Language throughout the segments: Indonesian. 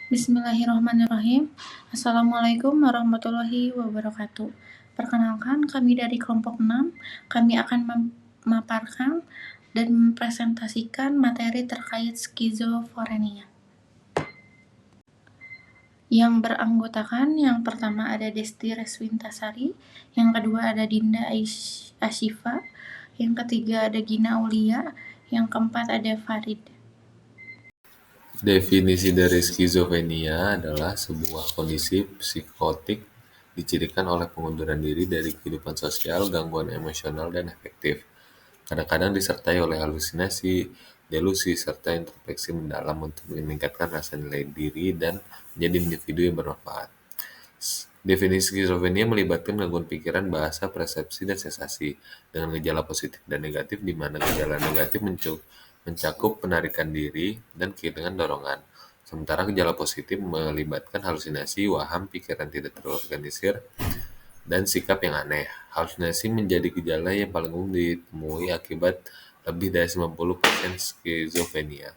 Bismillahirrahmanirrahim. Assalamualaikum warahmatullahi wabarakatuh. Perkenalkan, kami dari kelompok 6. Kami akan memaparkan dan mempresentasikan materi terkait skizofrenia. Yang beranggotakan, yang pertama ada Desti Reswintasari, yang kedua ada Dinda Asyifa, yang ketiga ada Gina Aulia, yang keempat ada Farid. Definisi dari skizofrenia adalah sebuah kondisi psikotik dicirikan oleh pengunduran diri dari kehidupan sosial, gangguan emosional, dan afektif. Kadang-kadang disertai oleh halusinasi, delusi, serta introspeksi mendalam untuk meningkatkan rasa nilai diri dan menjadi individu yang bermanfaat. Definisi skizofrenia melibatkan gangguan pikiran, bahasa, persepsi, dan sensasi, dengan gejala positif dan negatif di mana gejala negatif mencakup penarikan diri dan kehilangan dorongan. Sementara gejala positif melibatkan halusinasi, waham, pikiran tidak terorganisir, dan sikap yang aneh. Halusinasi menjadi gejala yang paling umum ditemui akibat lebih dari 90% skizofrenia.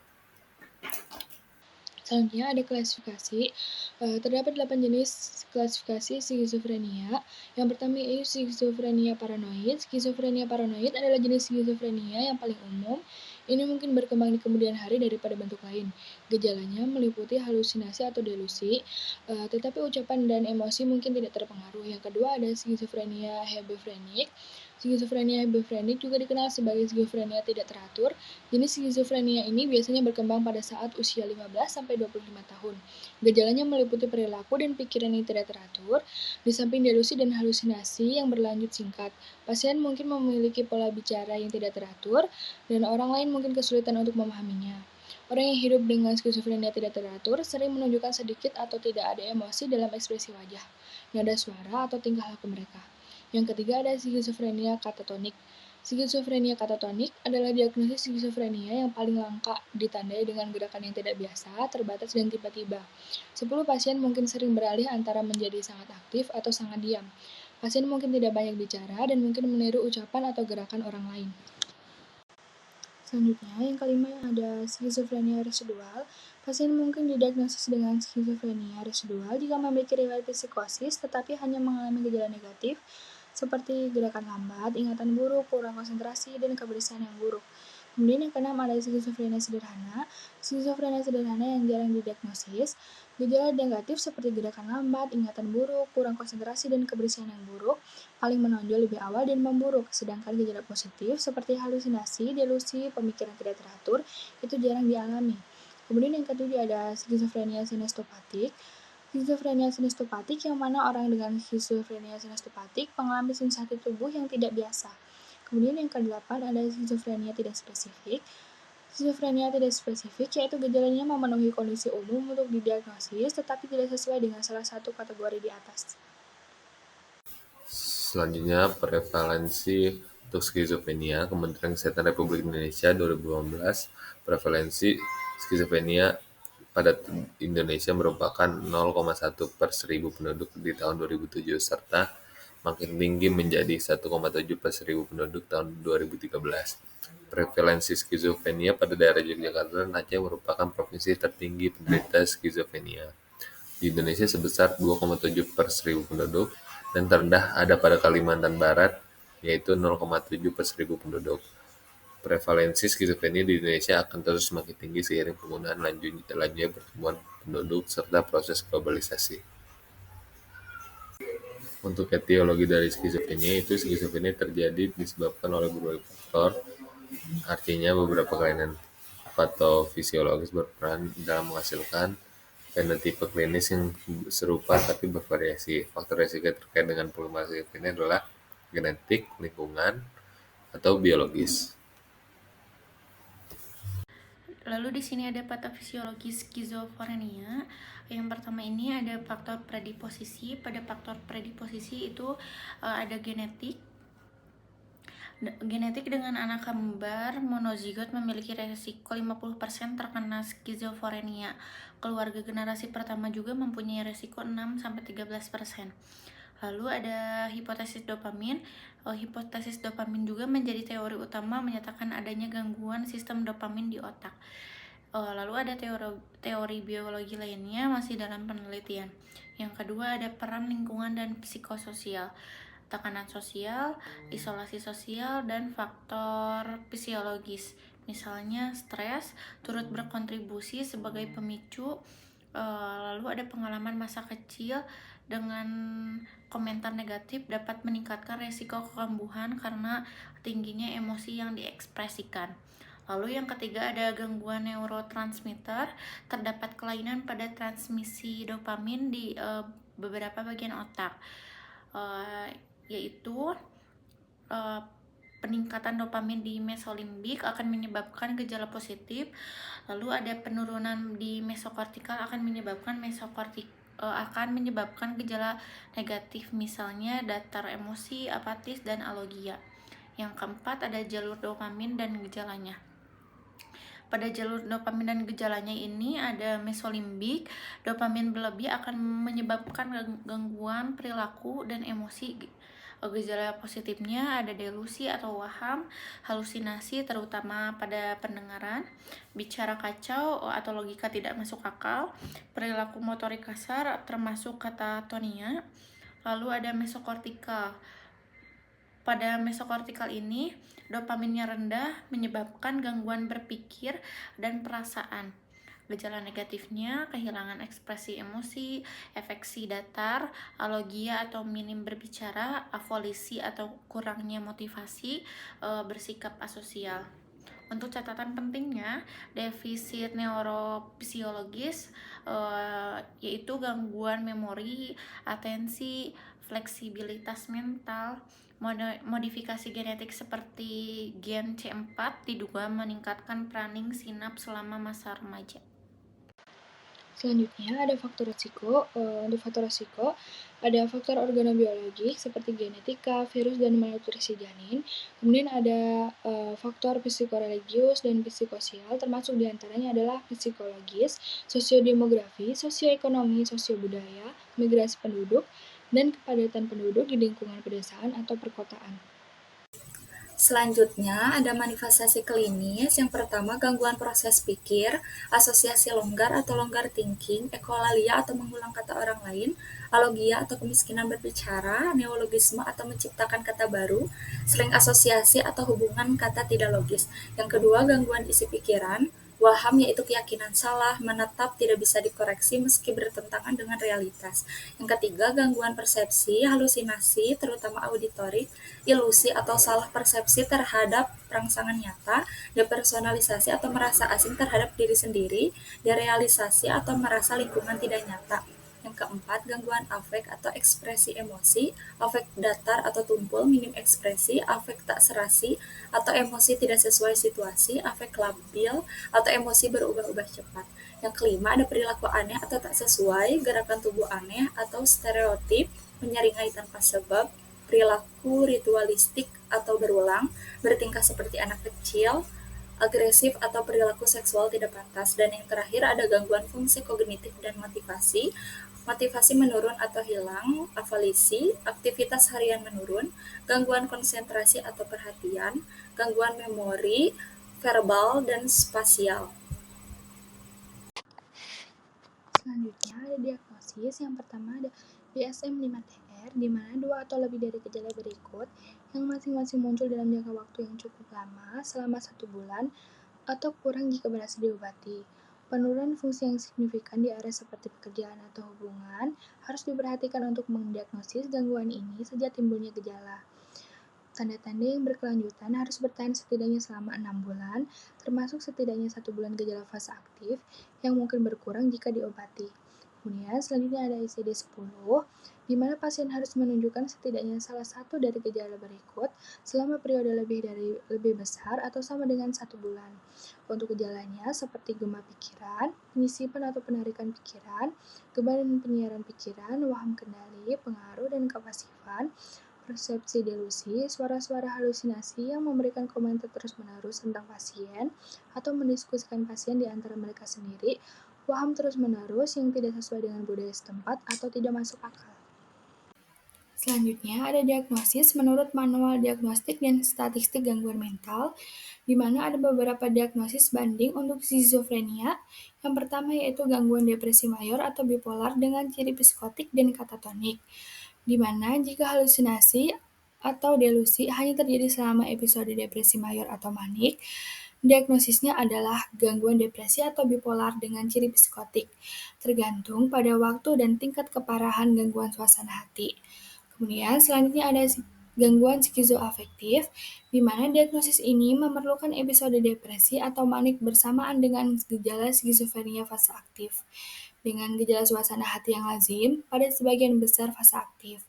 Selanjutnya ada klasifikasi. Terdapat 8 jenis klasifikasi skizofrenia. Yang pertama yaitu skizofrenia paranoid. Skizofrenia paranoid adalah jenis skizofrenia yang paling umum. Ini mungkin berkembang di kemudian hari daripada bentuk lain. Gejalanya meliputi halusinasi atau delusi, tetapi ucapan dan emosi mungkin tidak terpengaruh. Yang kedua ada skizofrenia hebefrenik. Skizofrenia hebefrenik juga dikenal sebagai skizofrenia tidak teratur. Jenis skizofrenia ini biasanya berkembang pada saat usia 15-25 tahun. Gejalanya meliputi perilaku dan pikiran yang tidak teratur, di samping delusi dan halusinasi yang berlanjut singkat. Pasien mungkin memiliki pola bicara yang tidak teratur, dan orang lain mungkin kesulitan untuk memahaminya. Orang yang hidup dengan skizofrenia tidak teratur sering menunjukkan sedikit atau tidak ada emosi dalam ekspresi wajah, nada suara, atau tingkah laku mereka. Yang ketiga ada skizofrenia katatonik. Skizofrenia katatonik adalah diagnosis skizofrenia yang paling langka, ditandai dengan gerakan yang tidak biasa, terbatas, dan tiba-tiba. 10 pasien mungkin sering beralih antara menjadi sangat aktif atau sangat diam. Pasien mungkin tidak banyak bicara dan mungkin meniru ucapan atau gerakan orang lain. Selanjutnya, yang kelima ada skizofrenia residual. Pasien mungkin didiagnosis dengan skizofrenia residual jika memiliki riwayat psikosis tetapi hanya mengalami gejala negatif seperti gerakan lambat, ingatan buruk, kurang konsentrasi, dan kebersihan yang buruk. Kemudian yang keenam ada skizofrenia sederhana. Skizofrenia sederhana yang jarang didiagnosis. Gejala negatif seperti gerakan lambat, ingatan buruk, kurang konsentrasi, dan kebersihan yang buruk paling menonjol lebih awal dan memburuk, sedangkan gejala positif seperti halusinasi, delusi, pemikiran tidak teratur itu jarang dialami. Kemudian yang ketujuh ada skizofrenia sinesteopatik. Skizofrenia sinesteopatik yang mana orang dengan skizofrenia sinesteopatik mengalami sensasi tubuh yang tidak biasa. Kemudian yang kedelapan ada skizofrenia tidak spesifik. Skizofrenia tidak spesifik yaitu gejalanya memenuhi kondisi umum untuk didiagnosis tetapi tidak sesuai dengan salah satu kategori di atas. Selanjutnya, prevalensi untuk skizofrenia. Kementerian Kesehatan Republik Indonesia 2015, prevalensi skizofrenia pada Indonesia merupakan 0,1 per 1000 penduduk di tahun 2007 serta makin tinggi menjadi 1,7 per 1000 penduduk tahun 2013. Prevalensi skizofrenia pada daerah Yogyakarta dan Aceh merupakan provinsi tertinggi penderita skizofrenia di Indonesia sebesar 2,7 per 1000 penduduk, dan terendah ada pada Kalimantan Barat, yaitu 0,7 per 1000 penduduk. Prevalensi skizofrenia di Indonesia akan terus semakin tinggi seiring penggunaan lanjutnya pertumbuhan penduduk serta proses globalisasi. Untuk etiologi dari skizofrenia itu, skizofrenia terjadi disebabkan oleh berbagai faktor, artinya beberapa kelainan patofisiologis berperan dalam menghasilkan fenotipe klinis yang serupa tapi bervariasi. Faktor risiko terkait dengan pengembangan skizofrenia adalah genetik, lingkungan, atau biologis. Lalu di sini ada patofisiologi skizofrenia. Yang pertama ini ada faktor predisposisi. Pada faktor predisposisi itu ada genetik. Genetik dengan anak kembar monozigot memiliki resiko 50% terkena skizofrenia. Keluarga generasi pertama juga mempunyai resiko 6-13%. Lalu ada hipotesis dopamin. Hipotesis dopamin juga menjadi teori utama menyatakan adanya gangguan sistem dopamin di otak. Lalu ada teori biologi lainnya masih dalam penelitian. Yang kedua ada peran lingkungan dan psikososial, tekanan sosial, isolasi sosial, dan faktor fisiologis. Misalnya stres turut berkontribusi sebagai pemicu. Lalu ada pengalaman masa kecil dengan komentar negatif dapat meningkatkan resiko kekambuhan karena tingginya emosi yang diekspresikan. Lalu yang ketiga ada gangguan neurotransmitter, terdapat kelainan pada transmisi dopamin di beberapa bagian otak, yaitu peningkatan dopamin di mesolimbik akan menyebabkan gejala positif. Lalu ada penurunan di mesokortikal akan menyebabkan gejala negatif, misalnya datar emosi, apatis, dan alogia. Yang keempat ada jalur dopamin dan gejalanya. Pada jalur dopamin dan gejalanya ini ada mesolimbik, dopamin berlebih akan menyebabkan gangguan perilaku dan emosi. Gejala positifnya ada delusi atau waham, halusinasi terutama pada pendengaran, bicara kacau atau logika tidak masuk akal, perilaku motorik kasar termasuk katatonia. Lalu ada mesokortikal. Pada mesokortikal ini, dopaminnya rendah menyebabkan gangguan berpikir dan perasaan. Gejala negatifnya kehilangan ekspresi emosi, efeksi datar, alogia atau minim berbicara, avolisi atau kurangnya motivasi, bersikap asosial. Untuk catatan pentingnya, defisit neurofisiologis yaitu gangguan memori, atensi, fleksibilitas mental, modifikasi genetik seperti gen C4 diduga meningkatkan planning sinaps selama masa remaja. Selanjutnya ada faktor risiko. Untuk faktor risiko, ada faktor organobiologik seperti genetika, virus, dan malnutrisi janin. Kemudian ada faktor psikoreligius dan psikososial, termasuk diantaranya adalah psikologis, sosiodemografi, sosioekonomi, sosiobudaya, migrasi penduduk, dan kepadatan penduduk di lingkungan pedesaan atau perkotaan. Selanjutnya, ada manifestasi klinis. Yang pertama, gangguan proses pikir, asosiasi longgar atau longgar thinking, ekolalia atau mengulang kata orang lain, alogia atau kemiskinan berbicara, neologisme atau menciptakan kata baru, slang asosiasi atau hubungan kata tidak logis. Yang kedua, gangguan isi pikiran, waham yaitu keyakinan salah, menetap, tidak bisa dikoreksi meski bertentangan dengan realitas. Yang ketiga, gangguan persepsi, halusinasi, terutama auditorik, ilusi atau salah persepsi terhadap rangsangan nyata, depersonalisasi atau merasa asing terhadap diri sendiri, derealisasi atau merasa lingkungan tidak nyata. Yang keempat, gangguan afek atau ekspresi emosi, afek datar atau tumpul, minim ekspresi, afek tak serasi atau emosi tidak sesuai situasi, afek labil atau emosi berubah-ubah cepat. Yang kelima, ada perilaku aneh atau tak sesuai, gerakan tubuh aneh atau stereotip, menyeringai tanpa sebab, perilaku ritualistik atau berulang, bertingkah seperti anak kecil, agresif atau perilaku seksual tidak pantas. Dan yang terakhir ada gangguan fungsi kognitif dan motivasi, motivasi menurun atau hilang, avalisi, aktivitas harian menurun, gangguan konsentrasi atau perhatian, gangguan memori, verbal, dan spasial. Selanjutnya ada diagnosis. Yang pertama ada DSM-5-TR, di mana 2 atau lebih dari gejala berikut yang masing-masing muncul dalam jangka waktu yang cukup lama, selama 1 bulan, atau kurang jika berhasil diobati. Penurunan fungsi yang signifikan di area seperti pekerjaan atau hubungan harus diperhatikan untuk mendiagnosis gangguan ini sejak timbulnya gejala. Tanda-tanda yang berkelanjutan harus bertahan setidaknya selama 6 bulan, termasuk setidaknya 1 bulan gejala fase aktif yang mungkin berkurang jika diobati. Kemudian selanjutnya ada ICD-10, di mana pasien harus menunjukkan setidaknya salah satu dari gejala berikut selama periode lebih besar atau sama dengan 1 bulan. Untuk gejalanya seperti gema pikiran, penyisipan atau penarikan pikiran, gema dan penyiaran pikiran, waham kendali, pengaruh dan kapasifan, persepsi delusi, suara-suara halusinasi yang memberikan komentar terus-menerus tentang pasien atau mendiskusikan pasien di antara mereka sendiri, waham terus-menerus yang tidak sesuai dengan budaya setempat atau tidak masuk akal. Selanjutnya ada diagnosis menurut Manual Diagnostik dan Statistik Gangguan Mental, di mana ada beberapa diagnosis banding untuk skizofrenia. Yang pertama yaitu gangguan depresi mayor atau bipolar dengan ciri psikotik dan katatonik, di mana jika halusinasi atau delusi hanya terjadi selama episode depresi mayor atau manik, diagnosisnya adalah gangguan depresi atau bipolar dengan ciri psikotik, tergantung pada waktu dan tingkat keparahan gangguan suasana hati. Kemudian selanjutnya ada gangguan skizoafektif, di mana diagnosis ini memerlukan episode depresi atau manik bersamaan dengan gejala skizofrenia fase aktif, dengan gejala suasana hati yang lazim pada sebagian besar fase aktif.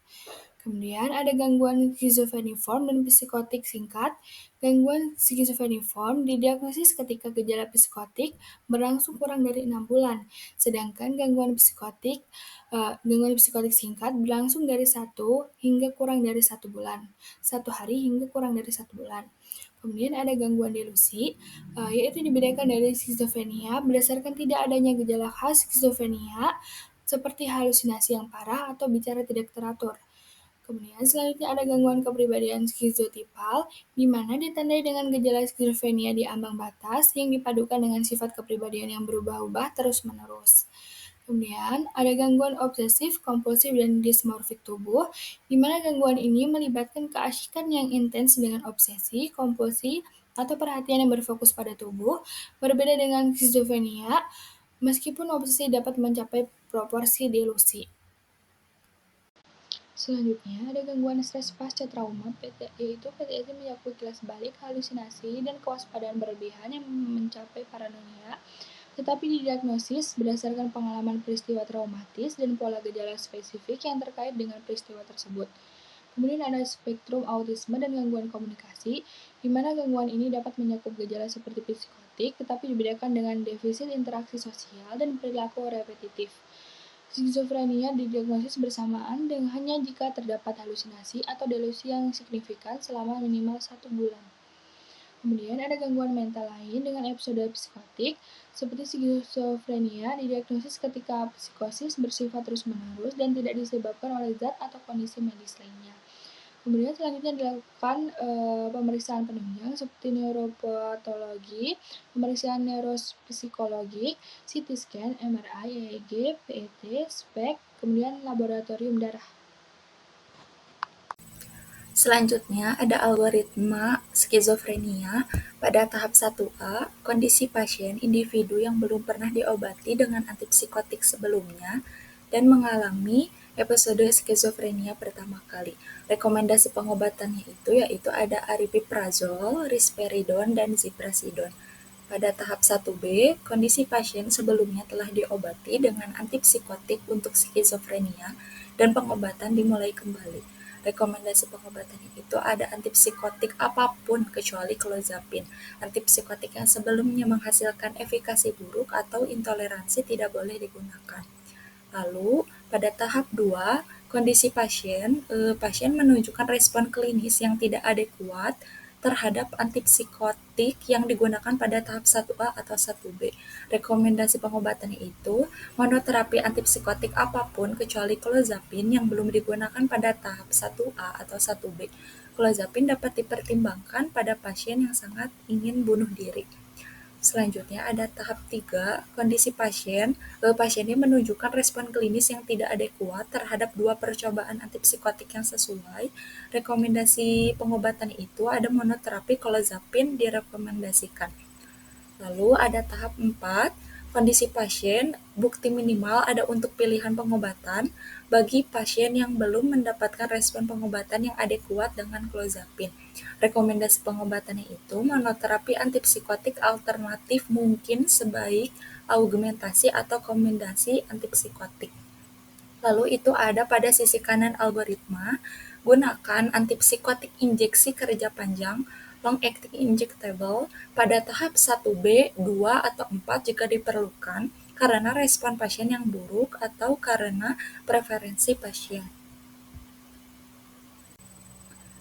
Kemudian ada gangguan skizofreniform dan psikotik singkat. Gangguan skizofreniform didiagnosis ketika gejala psikotik berlangsung kurang dari 6 bulan, sedangkan gangguan psikotik singkat berlangsung dari 1 hingga kurang dari 1 bulan, 1 hari hingga kurang dari 1 bulan. Kemudian ada gangguan delusi, yaitu dibedakan dari skizofrenia berdasarkan tidak adanya gejala khas skizofrenia seperti halusinasi yang parah atau bicara tidak teratur. Kemudian selanjutnya ada gangguan kepribadian skizotipal, di mana ditandai dengan gejala skizofrenia di ambang batas yang dipadukan dengan sifat kepribadian yang berubah-ubah terus-menerus. Kemudian ada gangguan obsesif, kompulsif, dan dismorfik tubuh, di mana gangguan ini melibatkan keasyikan yang intens dengan obsesi, kompulsi, atau perhatian yang berfokus pada tubuh, berbeda dengan skizofrenia, meskipun obsesi dapat mencapai proporsi delusi. Selanjutnya, ada gangguan stres pasca trauma, yaitu PTSD menyangkut kilas balik, halusinasi, dan kewaspadaan berlebihan yang mencapai paranoia, tetapi didiagnosis berdasarkan pengalaman peristiwa traumatis dan pola gejala spesifik yang terkait dengan peristiwa tersebut. Kemudian ada spektrum autisme dan gangguan komunikasi, di mana gangguan ini dapat mencakup gejala seperti psikotik, tetapi dibedakan dengan defisit interaksi sosial dan perilaku repetitif. Skizofrenia didiagnosis bersamaan dengan hanya jika terdapat halusinasi atau delusi yang signifikan selama minimal 1 bulan. Kemudian ada gangguan mental lain dengan episode psikotik, seperti skizofrenia didiagnosis ketika psikosis bersifat terus-menerus dan tidak disebabkan oleh zat atau kondisi medis lainnya. Kemudian selanjutnya dilakukan pemeriksaan penunjang seperti neuropatologi, pemeriksaan neuropsikologik, CT scan, MRI, EEG, PET, SPECT, kemudian laboratorium darah. Selanjutnya ada algoritma skizofrenia. Pada tahap 1A, kondisi pasien individu yang belum pernah diobati dengan antipsikotik sebelumnya dan mengalami episode skizofrenia pertama kali. Rekomendasi pengobatannya yaitu ada aripiprazol, risperidon, dan ziprasidon. Pada tahap 1B, kondisi pasien sebelumnya telah diobati dengan antipsikotik untuk skizofrenia dan pengobatan dimulai kembali. Rekomendasi pengobatannya itu ada antipsikotik apapun kecuali clozapine. Antipsikotik yang sebelumnya menghasilkan efikasi buruk atau intoleransi tidak boleh digunakan. Lalu, pada tahap 2, kondisi pasien menunjukkan respon klinis yang tidak adekuat terhadap antipsikotik yang digunakan pada tahap 1A atau 1B. Rekomendasi pengobatannya itu monoterapi antipsikotik apapun kecuali clozapine yang belum digunakan pada tahap 1A atau 1B. Clozapine dapat dipertimbangkan pada pasien yang sangat ingin bunuh diri. Selanjutnya ada tahap 3, kondisi pasiennya menunjukkan respon klinis yang tidak adekuat terhadap 2 percobaan antipsikotik yang sesuai. Rekomendasi pengobatan itu ada monoterapi clozapine direkomendasikan. Lalu ada tahap 4, kondisi pasien, bukti minimal ada untuk pilihan pengobatan bagi pasien yang belum mendapatkan respon pengobatan yang adekuat dengan clozapine. Rekomendasi pengobatannya itu monoterapi antipsikotik alternatif mungkin sebaik augmentasi atau kombinasi antipsikotik. Lalu itu ada pada sisi kanan algoritma, gunakan antipsikotik injeksi kerja panjang, long-acting injectable, pada tahap 1B, 2, atau 4 jika diperlukan, karena respon pasien yang buruk atau karena preferensi pasien.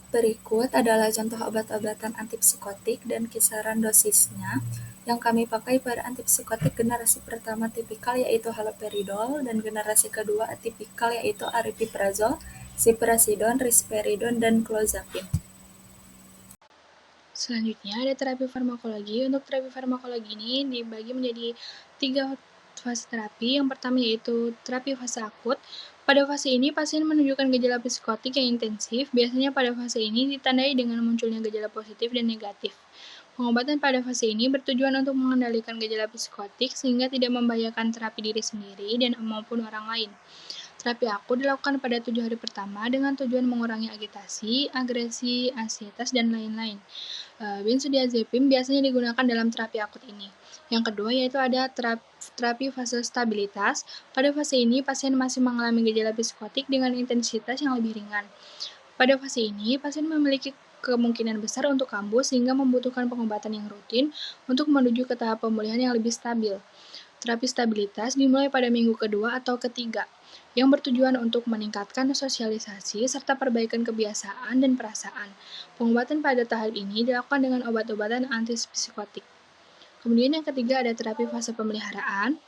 Berikut adalah contoh obat-obatan antipsikotik dan kisaran dosisnya. Yang kami pakai pada antipsikotik generasi pertama tipikal yaitu haloperidol dan generasi kedua atipikal yaitu aripiprazol, Ziprasidon, risperidon, dan clozapine. Selanjutnya ada terapi farmakologi. Untuk terapi farmakologi ini dibagi menjadi 3 fase terapi. Yang pertama yaitu terapi fase akut. Pada fase ini pasien menunjukkan gejala psikotik yang intensif. Biasanya pada fase ini ditandai dengan munculnya gejala positif dan negatif. Pengobatan pada fase ini bertujuan untuk mengendalikan gejala psikotik sehingga tidak membahayakan terapi diri sendiri dan maupun orang lain. Terapi akut dilakukan pada 7 hari pertama dengan tujuan mengurangi agitasi, agresi, ansietas, dan lain-lain. Benzodiazepin biasanya digunakan dalam terapi akut ini. Yang kedua yaitu ada terapi fase stabilitas. Pada fase ini pasien masih mengalami gejala psikotik dengan intensitas yang lebih ringan. Pada fase ini pasien memiliki kemungkinan besar untuk kambuh sehingga membutuhkan pengobatan yang rutin untuk menuju ke tahap pemulihan yang lebih stabil. Terapi stabilitas dimulai pada minggu kedua atau ketiga, yang bertujuan untuk meningkatkan sosialisasi serta perbaikan kebiasaan dan perasaan. Pengobatan pada tahap ini dilakukan dengan obat-obatan antipsikotik. Kemudian yang ketiga ada terapi fase pemeliharaan.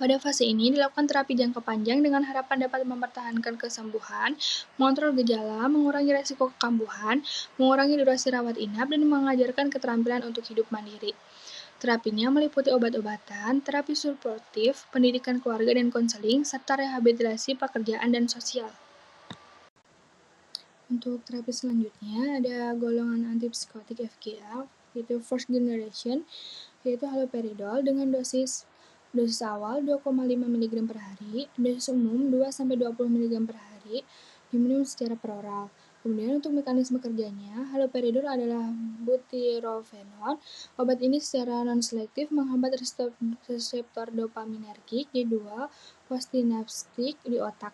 Pada fase ini dilakukan terapi jangka panjang dengan harapan dapat mempertahankan kesembuhan, mengontrol gejala, mengurangi resiko kekambuhan, mengurangi durasi rawat inap, dan mengajarkan keterampilan untuk hidup mandiri. Terapinya meliputi obat-obatan, terapi suportif, pendidikan keluarga dan konseling, serta rehabilitasi pekerjaan dan sosial. Untuk terapi selanjutnya ada golongan antipsikotik FGF, yaitu first generation, yaitu haloperidol dengan dosis awal 2,5 mg per hari, dosis umum 2-20 mg per hari, diminum secara peroral. Kemudian untuk mekanisme kerjanya, haloperidol adalah butirofenol. Obat ini secara non-selektif menghambat reseptor dopaminergik D2 postinaptik di otak.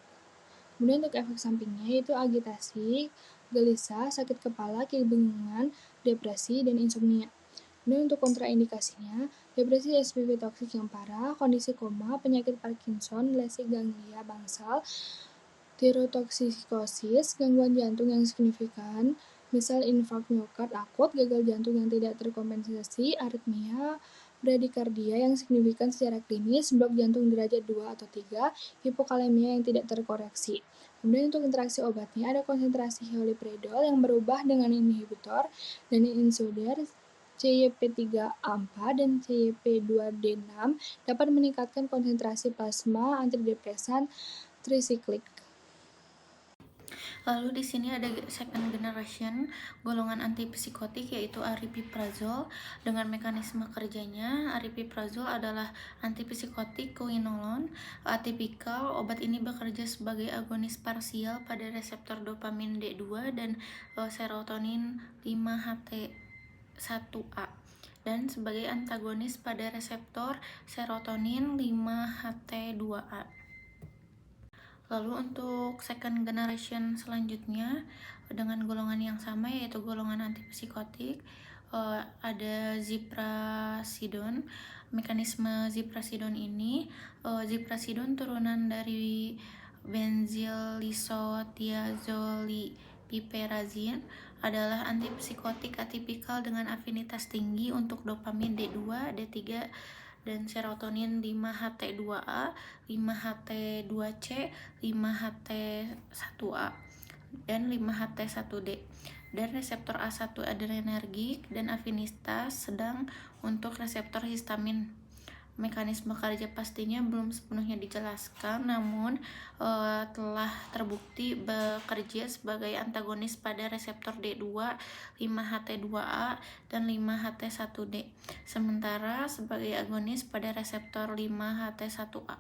Kemudian untuk efek sampingnya yaitu agitasi, gelisah, sakit kepala, kebingungan, depresi, dan insomnia. Kemudian untuk kontraindikasinya, depresi SPP toksik yang parah, kondisi koma, penyakit Parkinson, lesi ganglia bangsal, tirotoksikosis, gangguan jantung yang signifikan, misal infark miokard akut, gagal jantung yang tidak terkompensasi, aritmia, bradikardia yang signifikan secara klinis, blok jantung derajat 2 atau 3, hipokalemia yang tidak terkoreksi. Kemudian untuk interaksi obatnya ada konsentrasi haloperidol yang berubah dengan inhibitor dan insular CYP3A4 dan CYP2D6 dapat meningkatkan konsentrasi plasma antidepresan trisiklik. Lalu di sini ada second generation golongan antipsikotik yaitu aripiprazol. Dengan mekanisme kerjanya, aripiprazol adalah antipsikotik quinolone atipikal. Obat ini bekerja sebagai agonis parsial pada reseptor dopamin D2 dan serotonin 5-HT1A dan sebagai antagonis pada reseptor serotonin 5-HT2A. Lalu untuk second generation selanjutnya dengan golongan yang sama yaitu golongan antipsikotik, ada ziprasidon. Mekanisme ziprasidon ini, ziprasidon turunan dari benzylisothiazolipiperazine adalah antipsikotik atipikal dengan afinitas tinggi untuk dopamin D2, D3, dan serotonin 5-HT2A, 5-HT2C, 5-HT1A, dan 5-HT1D, dan reseptor A1 adrenergik dan afinitas sedang untuk reseptor histamin. Mekanisme kerja pastinya belum sepenuhnya dijelaskan, namun telah terbukti bekerja sebagai antagonis pada reseptor D2, 5-HT2A, dan 5-HT1D, sementara sebagai agonis pada reseptor 5-HT1A.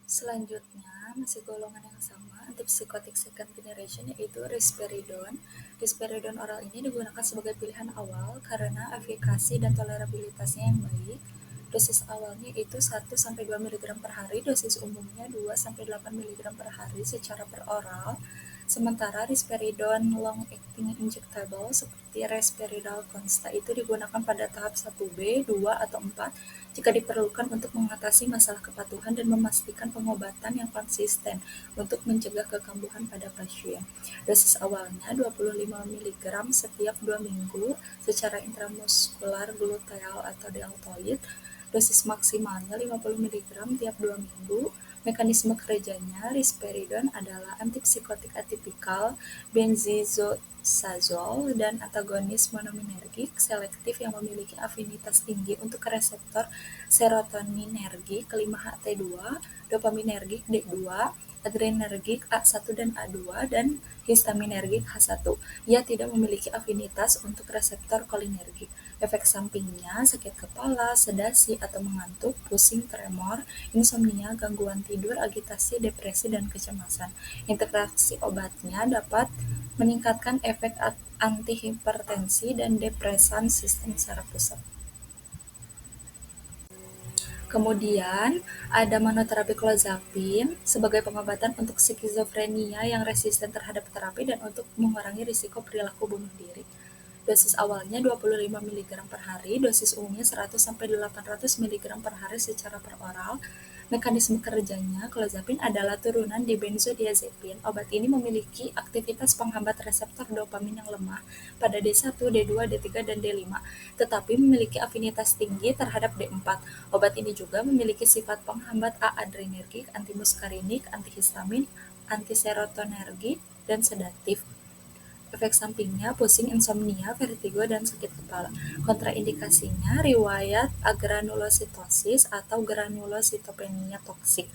Selanjutnya, masih golongan yang sama, antipsikotik second generation yaitu risperidon. Risperidon oral ini digunakan sebagai pilihan awal karena efikasi dan tolerabilitasnya yang baik. Dosis awalnya itu 1-2 mg per hari, dosis umumnya 2-8 mg per hari secara peroral. Sementara risperidon long-acting injectable seperti risperidol consta itu digunakan pada tahap 1B, 2, atau 4 jika diperlukan untuk mengatasi masalah kepatuhan dan memastikan pengobatan yang konsisten untuk mencegah kekambuhan pada pasien. Dosis awalnya 25 mg setiap 2 minggu secara intramuskular gluteal atau deltoid. Dosis maksimalnya 50 mg tiap 2 minggu. Mekanisme kerjanya, risperidon adalah antipsikotik atipikal, benzizosazol, dan antagonis monoaminergik selektif yang memiliki afinitas tinggi untuk reseptor serotoninergik 5-HT2, dopaminergik D2, adrenergik A1 dan A2, dan histaminergik H1. Ia tidak memiliki afinitas untuk reseptor kolinergik. Efek sampingnya sakit kepala, sedasi atau mengantuk, pusing, tremor, insomnia, gangguan tidur, agitasi, depresi, dan kecemasan. Interaksi obatnya dapat meningkatkan efek antihipertensi dan depresan sistem saraf pusat. Kemudian, ada monoterapi clozapine sebagai pengobatan untuk skizofrenia yang resisten terhadap terapi dan untuk mengurangi risiko perilaku bunuh diri. Dosis awalnya 25 mg per hari, dosis umumnya 100-800 mg per hari secara peroral. Mekanisme kerjanya, clozapine adalah turunan di benzodiazepin. Obat ini memiliki aktivitas penghambat reseptor dopamin yang lemah pada D1, D2, D3, dan D5, tetapi memiliki afinitas tinggi terhadap D4. Obat ini juga memiliki sifat penghambat A-adrenergik, antimuskarinik, antihistamin, antiserotonergik, dan sedatif. Efek sampingnya pusing, insomnia, vertigo, dan sakit kepala. Kontraindikasinya riwayat agranulositosis atau granulositopenia toksik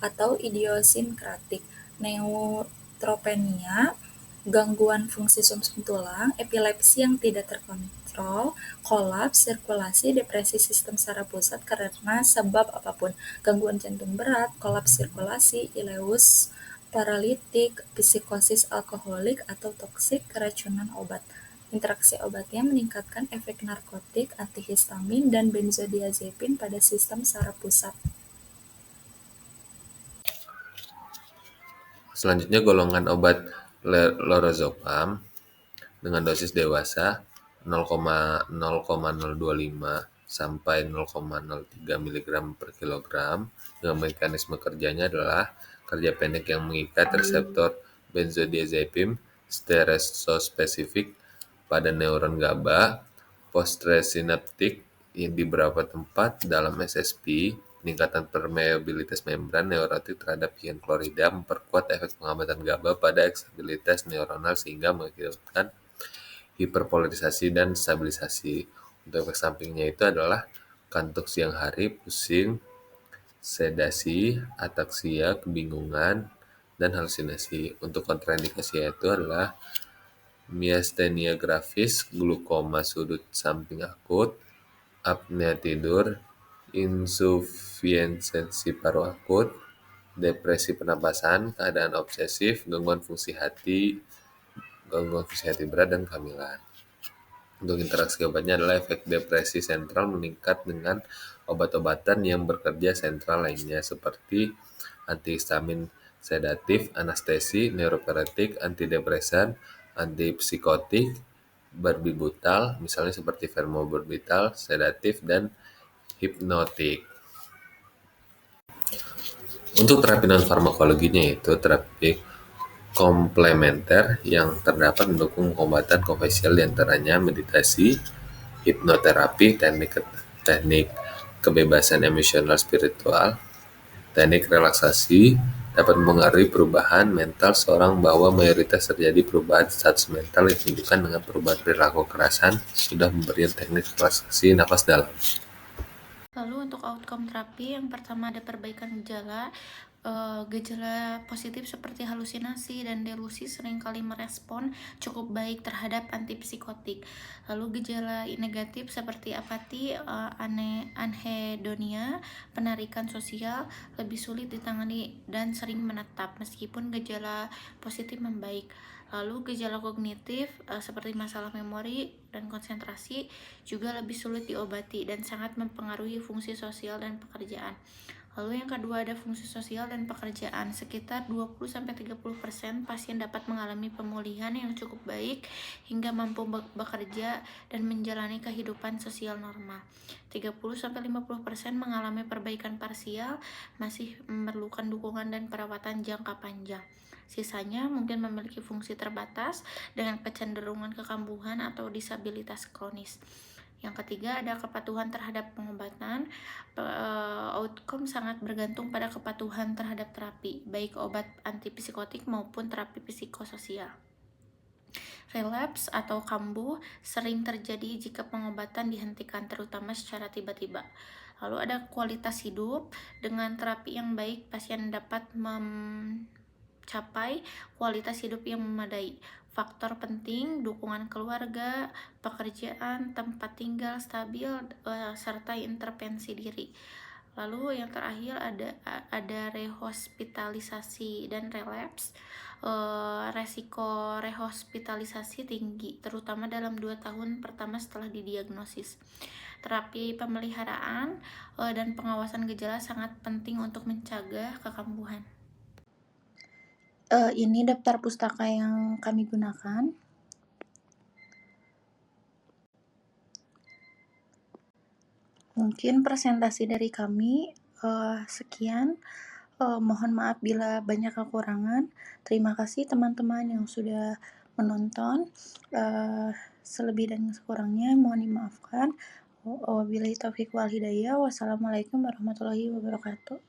atau idiosinkratik, neutropenia, gangguan fungsi sumsum tulang, epilepsi yang tidak terkontrol, kolaps sirkulasi, depresi sistem saraf pusat karena sebab apapun, gangguan jantung berat, kolaps sirkulasi, ileus paralitik, psikosis alkoholik atau toksik, keracunan obat. Interaksi obatnya meningkatkan efek narkotik, antihistamin, dan benzodiazepin pada sistem saraf pusat. Selanjutnya golongan obat lorazepam dengan dosis dewasa 0,025 sampai 0,03 mg per kilogram. Dengan mekanisme kerjanya adalah kerja pendek yang mengikat reseptor benzodiazepin stereospesifik pada neuron GABA, postresinaptik di beberapa tempat dalam SSP. Peningkatan permeabilitas membran neurotik terhadap ion klorida memperkuat efek penghambatan GABA pada stabilitas neuronal sehingga mengakibatkan hiperpolarisasi dan stabilisasi. Untuk efek sampingnya itu adalah kantuk siang hari, pusing, sedasi, ataksia, kebingungan, dan halusinasi. Untuk kontraindikasinya itu adalah miastenia gravis, glukoma sudut samping akut, apnea tidur, insufisiensi paru akut, depresi pernapasan, keadaan obsesif, gangguan fungsi hati berat, dan kehamilan. Untuk interaksi obatnya adalah efek depresi sentral meningkat dengan obat-obatan yang bekerja sentral lainnya seperti antihistamin sedatif, anestesi, neuroparetik, antidepresan, antipsikotik, barbibutal, misalnya seperti vermoborbital, sedatif, dan hipnotik. Untuk terapi non-farmakologinya yaitu terapi komplementer yang terdapat mendukung pengobatan konvensional diantaranya meditasi, hipnoterapi, teknik kebebasan emosional spiritual, teknik relaksasi dapat mempengaruhi perubahan mental seorang bahwa mayoritas terjadi perubahan status mental yang ditunjukkan dengan perubahan perilaku kekerasan sudah memberikan teknik relaksasi nafas dalam. Lalu untuk outcome terapi, yang pertama ada perbaikan gejala. Gejala positif seperti halusinasi dan delusi seringkali merespon cukup baik terhadap antipsikotik. Lalu gejala negatif seperti apati, anhedonia, penarikan sosial lebih sulit ditangani dan sering menetap meskipun gejala positif membaik. Lalu gejala kognitif seperti masalah memori dan konsentrasi juga lebih sulit diobati dan sangat mempengaruhi fungsi sosial dan pekerjaan. Lalu yang kedua ada fungsi sosial dan pekerjaan. Sekitar 20-30% pasien dapat mengalami pemulihan yang cukup baik hingga mampu bekerja dan menjalani kehidupan sosial normal. 30-50% mengalami perbaikan parsial, masih memerlukan dukungan dan perawatan jangka panjang. Sisanya mungkin memiliki fungsi terbatas dengan kecenderungan kekambuhan atau disabilitas kronis. Yang ketiga ada kepatuhan terhadap pengobatan. Outcome sangat bergantung pada kepatuhan terhadap terapi, baik obat antipsikotik maupun terapi psikososial. Relapse atau kambuh sering terjadi jika pengobatan dihentikan, terutama secara tiba-tiba. Lalu ada kualitas hidup. Dengan terapi yang baik, pasien dapat mencapai kualitas hidup yang memadai. Faktor penting, dukungan keluarga, pekerjaan, tempat tinggal stabil, serta intervensi diri. Lalu yang terakhir ada rehospitalisasi dan relapse. Resiko rehospitalisasi tinggi, terutama dalam 2 tahun pertama setelah didiagnosis. Terapi pemeliharaan dan pengawasan gejala sangat penting untuk mencegah kekambuhan. Ini daftar pustaka yang kami gunakan. Mungkin presentasi dari kami sekian. Mohon maaf bila banyak kekurangan. Terima kasih teman-teman yang sudah menonton. Selebih dan sekurangnya mohon dimaafkan. Wabillahi taufiq wal hidayah. Wassalamualaikum warahmatullahi wabarakatuh.